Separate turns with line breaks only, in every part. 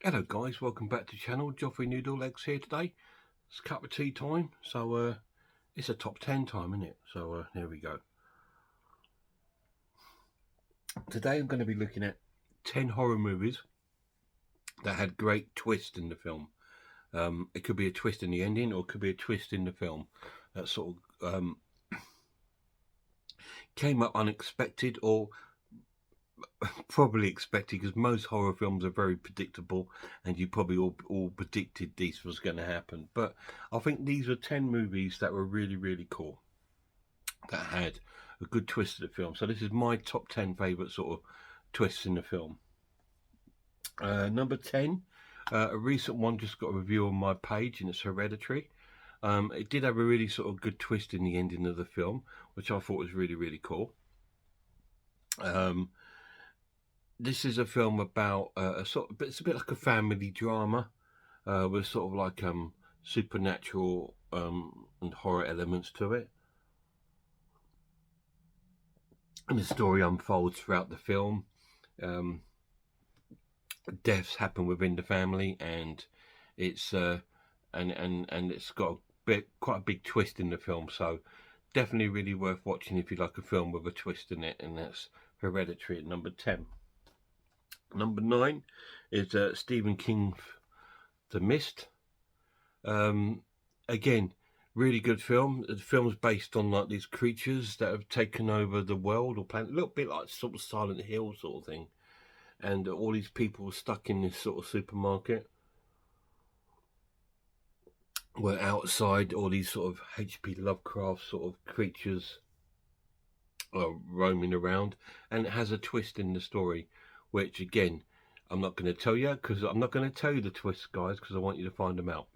Hello guys, welcome back to the channel. Joffrey Noodle Legs here today. It's cup of tea time, so it's a top 10 time, isn't it? So there we go. Today I'm going to be looking at 10 horror movies that had great twists in the film. It could be a twist in the ending or it could be a twist in the film that sort of came up unexpected or probably expected, because most horror films are very predictable and you probably all predicted this was going to happen. But I think these were 10 movies that were really cool, that had a good twist to the film. So this is my top 10 favourite sort of twists in the film. Number 10, a recent one, just got a review on my page, and it's Hereditary. It did have a really sort of good twist in the ending of the film, which I thought was really cool. This is a film about it's a bit like a family drama with sort of like supernatural and horror elements to it. And the story unfolds throughout the film. Deaths happen within the family, and it's and it's got quite a big twist in the film. So definitely really worth watching if you like a film with a twist in it, and that's Hereditary at number 10. Number 9 is Stephen King's The Mist. Again, really good film. The film's based on like these creatures that have taken over the world or planet, a little bit like sort of Silent Hill sort of thing. And all these people stuck in this sort of supermarket, where outside all these sort of H.P. Lovecraft sort of creatures are roaming around, and it has a twist in the story, which again, I'm not going to tell you, because I'm not going to tell you the twists, guys, because I want you to find them out.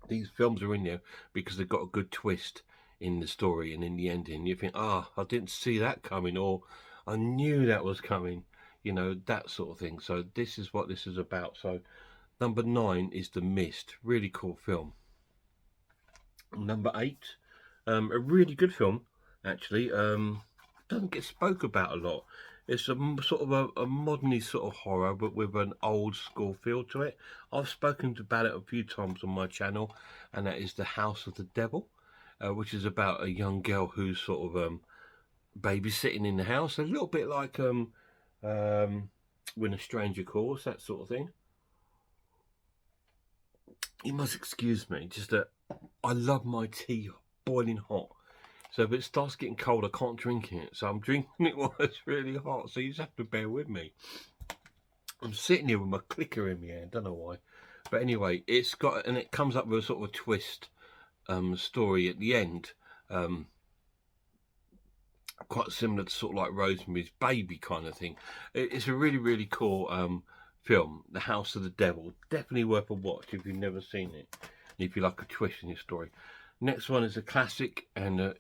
These films are in there because they've got a good twist in the story and in the ending. You think, I didn't see that coming, or I knew that was coming, you know, that sort of thing. So this is what this is about. So number 9 is The Mist. Really cool film. Number 8, a really good film, actually. Doesn't get spoke about a lot. It's a sort of a modern sort of horror, but with an old school feel to it. I've spoken about it a few times on my channel, and that is The House of the Devil, which is about a young girl who's sort of babysitting in the house, a little bit like When a Stranger Calls, that sort of thing. You must excuse me, just that I love my tea boiling hot. So if it starts getting cold, I can't drink it. So I'm drinking it while it's really hot. So you just have to bear with me. I'm sitting here with my clicker in my hand. Don't know why. But anyway, it's got, and it comes up with a sort of a twist story at the end. Quite similar to sort of like Rosemary's Baby kind of thing. It's a really cool film. The House of the Devil. Definitely worth a watch if you've never seen it. If you like a twist in your story. Next one is a classic and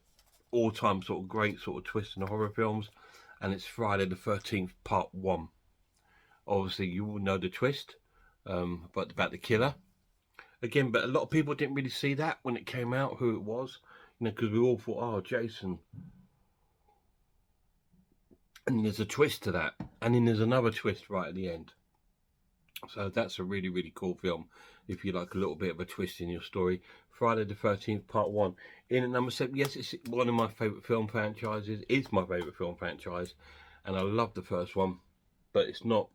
all-time sort of great sort of twist in the horror films, and it's Friday the 13th Part 1. Obviously you all know the twist, but about the killer again, but a lot of people didn't really see that when it came out, who it was, you know, because we all thought, oh, Jason, and there's a twist to that, and then there's another twist right at the end. So that's a really cool film if you like a little bit of a twist in your story. Friday the 13th Part 1. In at number 7, yes, it's one of my favourite film franchises. It's my favourite film franchise, and I love the first one, but it's not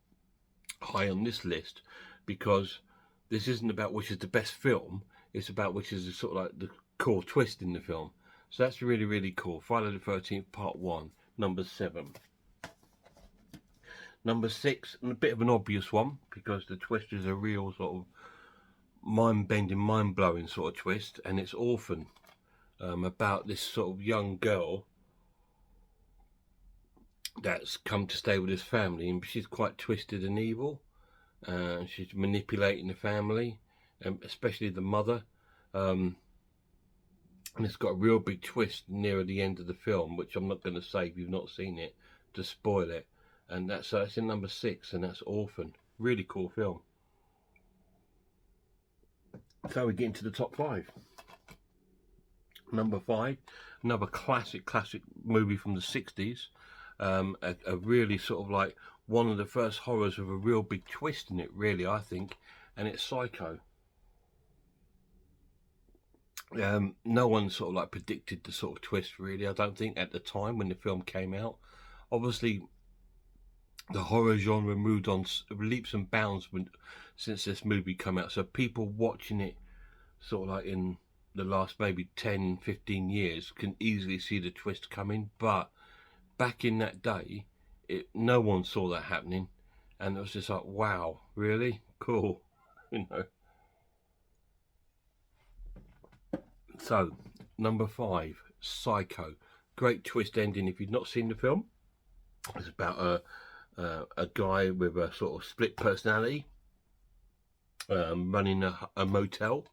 high on this list because this isn't about which is the best film. It's about which is sort of like the cool twist in the film. So that's really cool. Friday the 13th Part 1, number 7. Number 6, and a bit of an obvious one because the twist is a real sort of mind-bending, mind-blowing sort of twist, and it's Orphan, about this sort of young girl that's come to stay with his family, and she's quite twisted and evil. She's manipulating the family, especially the mother, and it's got a real big twist near the end of the film, which I'm not going to say if you've not seen it to spoil it. And that's in number 6, and that's Orphan. Really cool film. So we get into the top 5. Number 5, another classic movie from the 60s. A really sort of like one of the first horrors with a real big twist in it, really, I think, and it's Psycho. No one sort of like predicted the sort of twist, really. I don't think at the time when the film came out. Obviously, the horror genre moved on leaps and bounds since this movie came out. So people watching it sort of like in the last maybe 10, 15 years can easily see the twist coming. But back in that day, no one saw that happening. And it was just like, wow, really? Cool. You know. So, number 5, Psycho. Great twist ending if you've not seen the film. It's about a guy with a sort of split personality running a motel.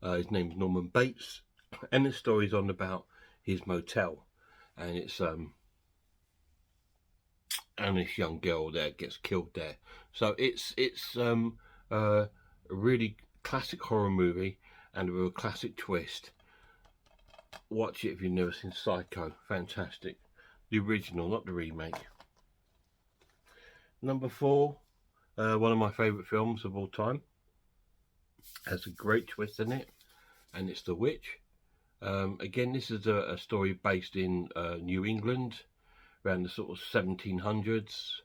His name's Norman Bates, and the story's on about his motel, and it's and this young girl there gets killed there. So it's a really classic horror movie and with a classic twist. Watch it if you've never seen Psycho. Fantastic. The original, not the remake. Number 4, one of my favourite films of all time. Has a great twist in it, and it's The Witch. Again, this is a story based in New England around the sort of 1700s,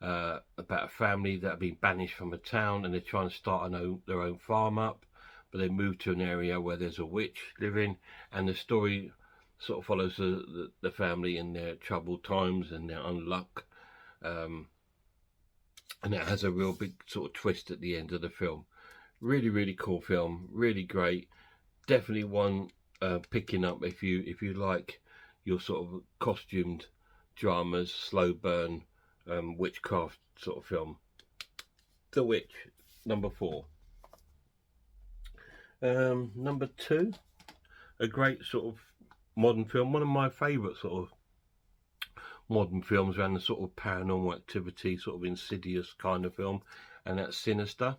about a family that have been banished from a town and they're trying to start their own farm up, but they move to an area where there's a witch living, and the story sort of follows the family in their troubled times and their unluck, and it has a real big sort of twist at the end of the film. Really, really cool film, really great. Definitely one picking up if you like your sort of costumed dramas, slow burn, witchcraft sort of film. The Witch, number 4. Number 2, a great sort of modern film, one of my favourite sort of modern films around the sort of paranormal activity, sort of insidious kind of film, and that's Sinister.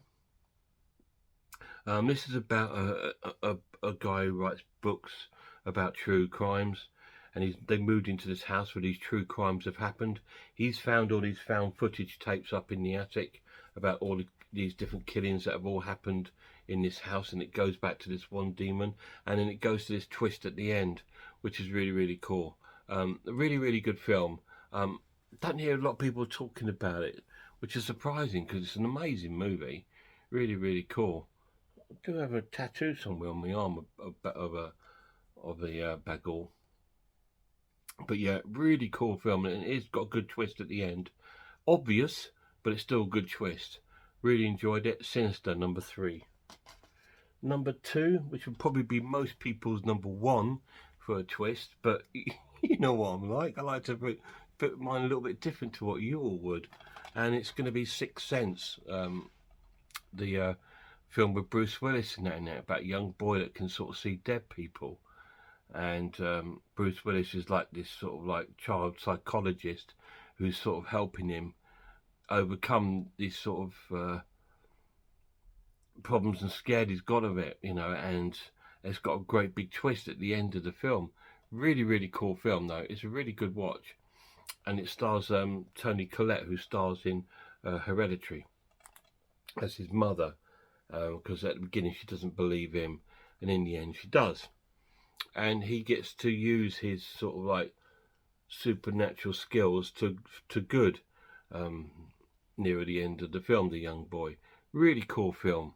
This is about a guy who writes books about true crimes, and they moved into this house where these true crimes have happened. He's found all these found footage tapes up in the attic about all these different killings that have all happened in this house, and it goes back to this one demon, and then it goes to this twist at the end, which is really, really cool. A really, really good film. Don't hear a lot of people talking about it, which is surprising because it's an amazing movie. Really, really cool. I do have a tattoo somewhere on my arm of a bagel. But yeah, really cool film, and it's got a good twist at the end. Obvious, but it's still a good twist. Really enjoyed it. Sinister, number 3. Number 2, which would probably be most people's number 1 for a twist, but you know what I'm like. I like to put mine a little bit different to what you all would, and it's going to be Sixth Sense, the film with Bruce Willis in that about a young boy that can sort of see dead people. And Bruce Willis is like this sort of like child psychologist who's sort of helping him overcome these sort of problems and scared he's got of it, you know, and it's got a great big twist at the end of the film. Really, really cool film though. It's a really good watch, and it stars Toni Collette, who stars in Hereditary as his mother, because at the beginning she doesn't believe him, and in the end she does. And he gets to use his sort of like supernatural skills to good near the end of the film, the young boy. Really cool film.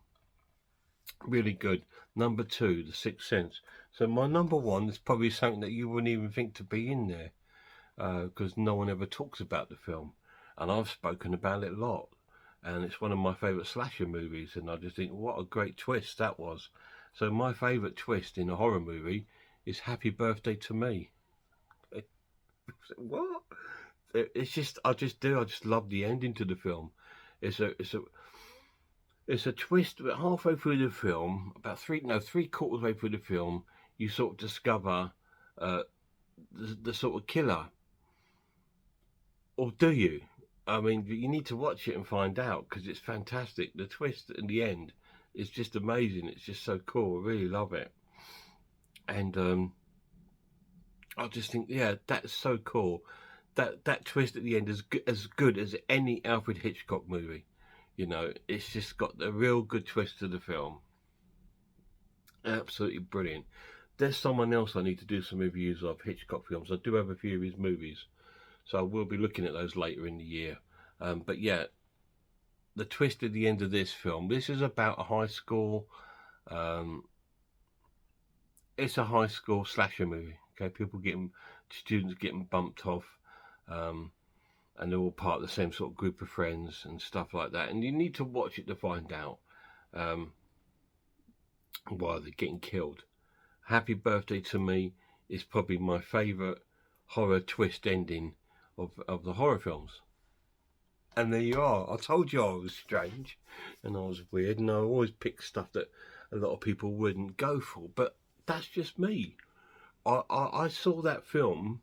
Really good. Number 2, The Sixth Sense. So my number 1 is probably something that you wouldn't even think to be in there, because no one ever talks about the film. And I've spoken about it a lot. And it's one of my favourite slasher movies. And I just think, what a great twist that was. So my favourite twist in a horror movie is Happy Birthday to Me. What? It's just, I just love the ending to the film. It's a twist that halfway through the film, about three quarters way through the film, you sort of discover the sort of killer. Or do you? I mean, you need to watch it and find out, because it's fantastic. The twist in the end is just amazing. It's just so cool. I really love it. And I just think, yeah, that's so cool. that twist at the end is as good as any Alfred Hitchcock movie. You know, it's just got the real good twist to the film. Absolutely brilliant. There's someone else I need to do some reviews of Hitchcock films. I do have a few of his movies, so I will be looking at those later in the year. But yeah, the twist at the end of this film. This is about a high school. It's a high school slasher movie. Okay, students getting bumped off, and they're all part of the same sort of group of friends and stuff like that. And you need to watch it to find out why they're getting killed. Happy Birthday to Me is probably my favourite horror twist ending of the horror films. And there you are. I told you I was strange and I was weird, and I always pick stuff that a lot of people wouldn't go for, but that's just me. I saw that film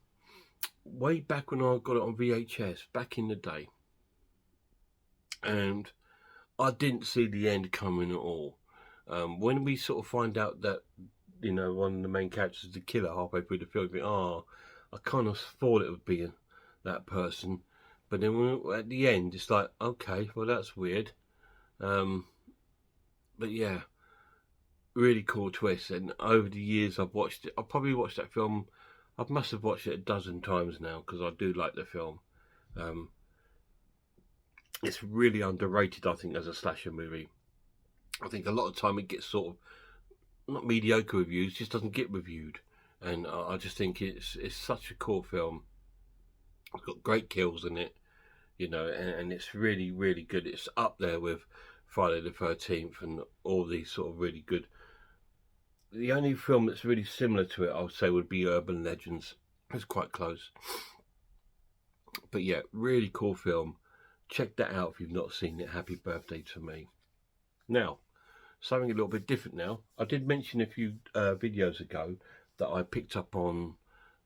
way back when I got it on VHS back in the day, and I didn't see the end coming at all. When we sort of find out that, you know, one of the main characters is the killer halfway through the film, you think, I kind of thought it would be that person. But then at the end, it's like, okay, well, that's weird. But yeah, really cool twist. And over the years, I've watched it. I've probably watched that film. I must have watched it a dozen times now because I do like the film. It's really underrated, I think, as a slasher movie. I think a lot of time it gets sort of not mediocre reviews, just doesn't get reviewed. And I just think it's such a cool film. It's got great kills in it, you know, and it's really, really good. It's up there with Friday the 13th and all these sort of really good. The only film that's really similar to it, I would say, would be Urban Legends. It's quite close. But yeah, really cool film. Check that out if you've not seen it. Happy Birthday to Me. Now, something a little bit different now. I did mention a few videos ago that I picked up on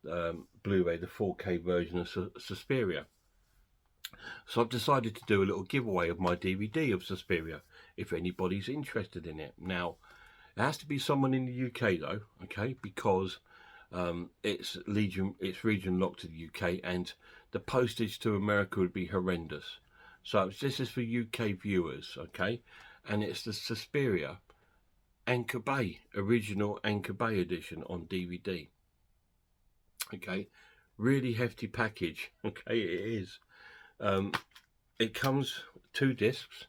Blu-ray, the 4K version of Suspiria. So I've decided to do a little giveaway of my DVD of Suspiria, if anybody's interested in it. Now, it has to be someone in the UK though, okay, because it's region locked to the UK, and the postage to America would be horrendous. So this is for UK viewers, okay, and it's the Suspiria Anchor Bay, original Anchor Bay edition on DVD. Okay, really hefty package. Okay, it is. It comes 2 discs.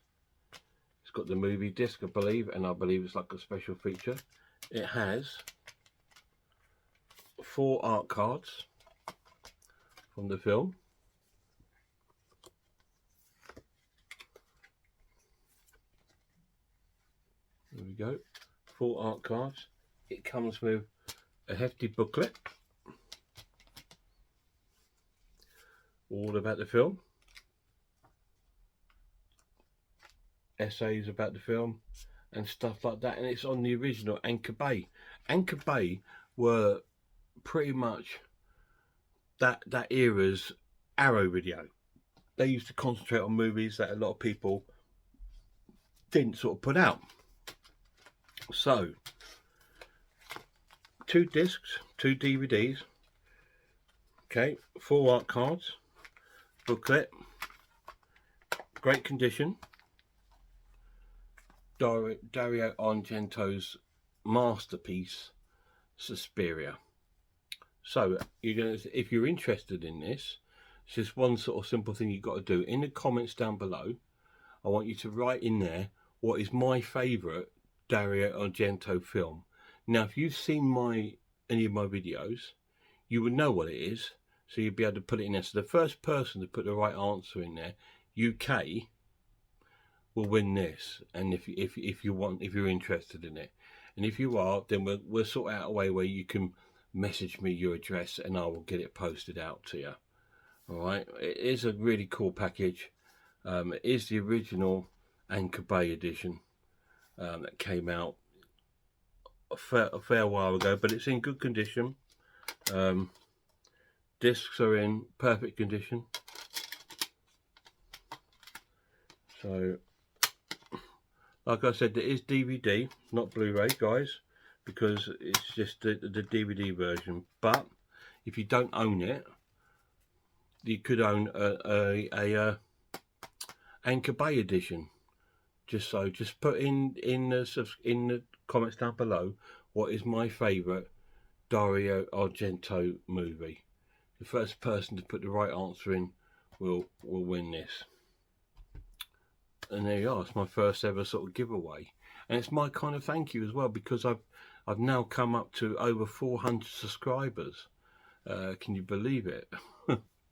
It's got the movie disc, I believe, and I believe it's like a special feature. It has 4 art cards from the film. There we go. 4 art cards. It comes with a hefty booklet all about the film, essays about the film and stuff like that, and it's on the original Anchor Bay. Anchor Bay were pretty much that era's Arrow Video. They used to concentrate on movies that a lot of people didn't sort of put out. So 2 discs, 2 DVDs, okay, 4 art cards, booklet, great condition. Dario Argento's masterpiece, Suspiria. So if you're interested in this, it's just one sort of simple thing you've got to do. In the comments down below, I want you to write in there what is my favourite Dario Argento film. Now, if you've seen any of my videos, you would know what it is, so you'd be able to put it in there. So the first person to put the right answer in there, UK, will win this. And if you're interested in it, and if you are, then we'll sort out a way where you can message me your address and I will get it posted out to you. All right, it is a really cool package. It is the original Anchor Bay edition that came out a fair while ago, but it's in good condition. Discs are in perfect condition. So, like I said, there is DVD, not Blu-ray, guys, because it's just the DVD version. But if you don't own it, you could own a Anchor Bay edition. Just put in the comments down below what is my favourite Dario Argento movie. The first person to put the right answer in will win this. And there you are. It's my first ever sort of giveaway, and it's my kind of thank you as well, because I've now come up to over 400 subscribers. Can you believe it?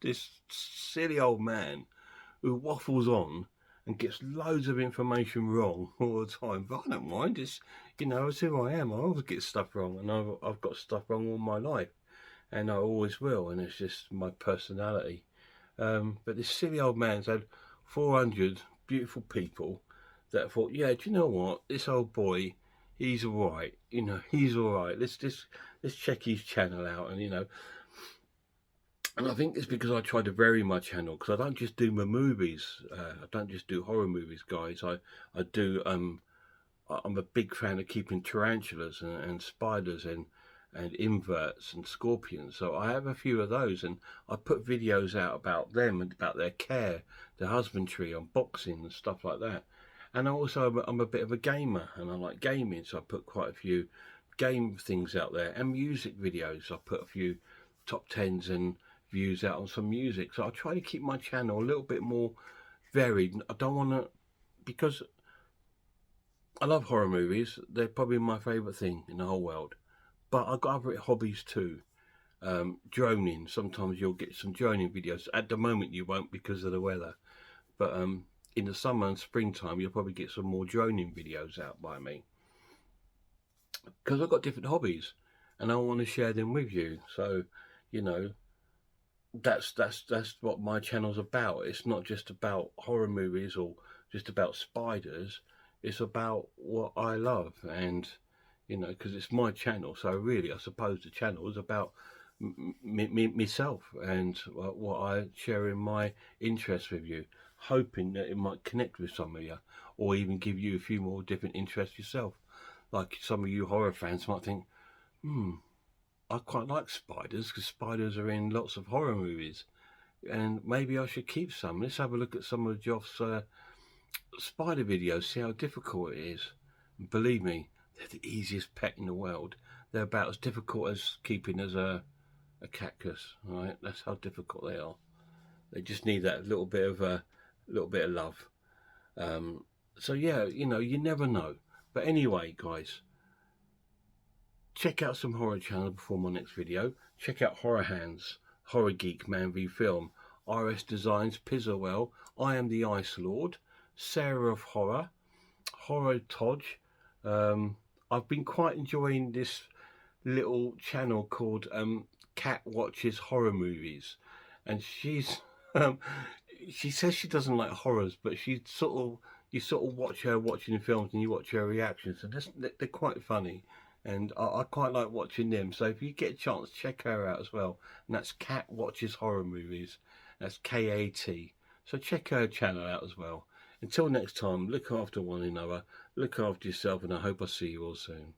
This silly old man who waffles on and gets loads of information wrong all the time. But I don't mind. It's, you know, it's who I am. I always get stuff wrong, and I've got stuff wrong all my life, and I always will. And it's just my personality. But this silly old man's had 400 beautiful people that thought, yeah, do you know what? This old boy, he's all right. You know, he's all right. Let's check his channel out, and you know. And I think it's because I try to vary my channel, because I don't just do my movies. I don't just do horror movies, guys. I do. I'm a big fan of keeping tarantulas and spiders and inverts and scorpions. So I have a few of those, and I put videos out about them and about their care, their husbandry, unboxing and stuff like that. And also I'm a bit of a gamer, and I like gaming, so I put quite a few game things out there, and music videos. I put a few top 10s and views out on some music. So I try to keep my channel a little bit more varied. I don't want to, because I love horror movies. They're probably my favourite thing in the whole world. But I've got other hobbies too. Droning. Sometimes you'll get some droning videos. At the moment you won't, because of the weather. But in the summer and springtime you'll probably get some more droning videos out by me. Because I've got different hobbies, and I want to share them with you. So, you know, that's what my channel's about. It's not just about horror movies or just about spiders. It's about what I love, and you know, because it's my channel. So really, I suppose the channel is about myself and what I share in my interests with you, hoping that it might connect with some of you, or even give you a few more different interests yourself. Like some of you horror fans might think, I quite like spiders, because spiders are in lots of horror movies, and maybe I should keep some. Let's have a look at some of Geoff's spider videos, see how difficult it is. And believe me, they're the easiest pet in the world. They're about as difficult as keeping as a cactus, right? That's how difficult they are. They just need that little bit of love. So yeah, you know, you never know. But anyway, guys, check out some horror channels before my next video. Check out Horror Hands, Horror Geek, Man v Film, RS Designs, Pizzowell, I Am the Ice Lord, Sarah of Horror, Horror Todge. I've been quite enjoying this little channel called Cat Watches Horror Movies, and she's she says she doesn't like horrors, but you sort of watch her watching films and you watch her reactions, and they're quite funny. And I quite like watching them. So if you get a chance, check her out as well. And that's Cat Watches Horror Movies. That's KAT. So check her channel out as well. Until next time, look after one another, look after yourself, and I hope I see you all soon.